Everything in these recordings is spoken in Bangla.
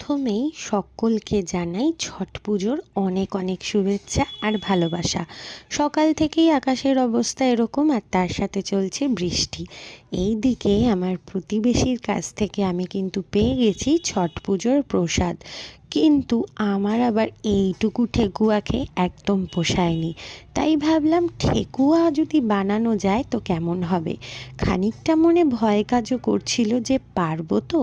প্রথমেই সকলকে জানাই ছট পুজোর অনেক অনেক শুভেচ্ছা আর ভালোবাসা। সকাল থেকেই আকাশের অবস্থা এরকম, আর তার সাথে চলছে বৃষ্টি। এই দিকে আমার প্রতিবেশীর কাছ থেকে আমি কিন্তু পেয়ে গেছি ছট পুজোর প্রসাদ, কিন্তু আমার আবার এইটুকু ঠেকুয়াকে একদম পোষায়নি। তাই ভাবলাম ঠেকুয়া যদি বানানো যায় তো কেমন হবে। খানিকটা মনে ভয় কাজও করছিল যে পারবো তো।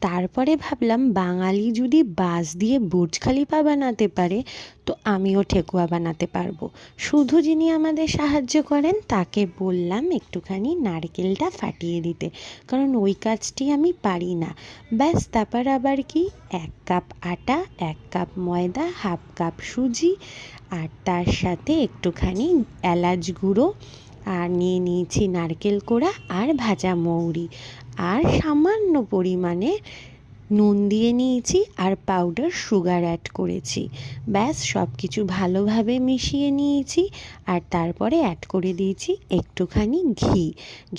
তারপরে ভাবলাম বাঙালি যদি বাঁশ দিয়ে বুর্জ খলিফা বানাতে পারে তো আমিও ঠেকুয়া বানাতে পারবো। শুধু যিনি আমাদের সাহায্য করেন তাকে বললাম একটুখানি নারকেলটা ফাটিয়ে দিতে, কারণ ওই কাজটি আমি পারি না। ব্যাস, তারপর আবার কি, 1 কাপ আটা, 1 কাপ ময়দা, হাফ কাপ সুজি, আর তার সাথে একটুখানি এলাচ গুঁড়ো, আর নিয়ে নিয়েছি নারকেল কোড়া আর ভাজা মৌরি, আর সামান্য পরিমাণে নুন দিয়ে নিয়েছি, আর পাউডার সুগার অ্যাড করেছি। ব্যাস, সব কিছু ভালোভাবে মিশিয়ে নিয়েছি, আর তারপরে অ্যাড করে দিয়েছি একটুখানি ঘি।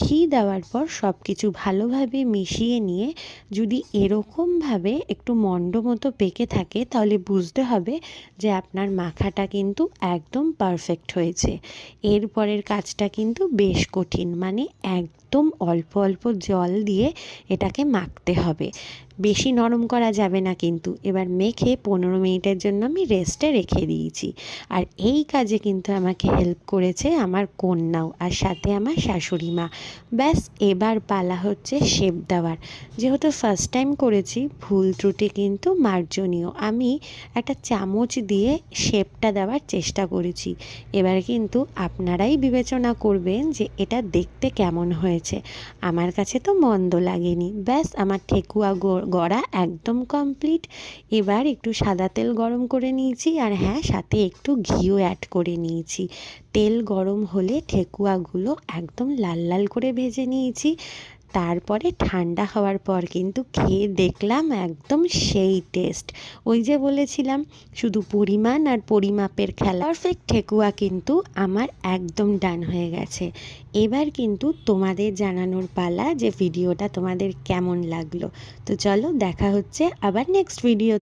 ঘি দেওয়ার পর সব কিছু ভালোভাবে মিশিয়ে নিয়ে যদি এরকমভাবে একটু মণ্ড মতো পেকে থাকে তাহলে বুঝতে হবে যে আপনার মাখাটা কিন্তু একদম পারফেক্ট হয়েছে। এরপরের কাজটা কিন্তু বেশ কঠিন, মানে একদম অল্প অল্প জল দিয়ে এটাকে মাখতে হবে, বেশি নরম করা যাবে না কিন্তু। এবার মেখে 15 মিনিটের জন্য আমি রেস্টে রেখে দিয়েছি। আর এই কাজে কিন্তু আমাকে হেল্প করেছে আমার কন্যাও, আর সাথে আমার শাশুড়ি মা। ব্যাস, এবার পালা হচ্ছে শেপ দেওয়ার। যেহেতু ফার্স্ট টাইম করেছি, ভুল ত্রুটি কিন্তু মার্জনীয়। আমি একটা চামচ দিয়ে শেপটা দেওয়ার চেষ্টা করেছি। এবার কিন্তু আপনারাই বিবেচনা করবেন যে এটা দেখতে কেমন হয়েছে। আমার কাছে তো মন্দ লাগেনি। ব্যাস, আমার ঠেকুয়া গড়া একদম কমপ্লিট। এবার একটু সাদা তেল গরম করে নিয়েছি, আর হ্যাঁ, সাথে একটু ঘিও অ্যাড করে নিয়েছি। তেল গরম হলে ঠেকুয়াগুলো একদম লাল লাল করে ভেজে নিয়েছি। তারপরে ঠান্ডা হওয়ার পর কিন্তু খেয়ে দেখলাম একদম সেই টেস্ট। ওই যে বলেছিলাম, শুধু পরিমাণ আর পরিমাপের খেলা। পারফেক্ট ঠেকুয়া কিন্তু আমার একদম ডান হয়ে গেছে। এবার কিন্তু তোমাদের জানানোর পালা যে ভিডিওটা তোমাদের কেমন লাগলো। তো চলো, দেখা হচ্ছে আবার নেক্সট ভিডিও।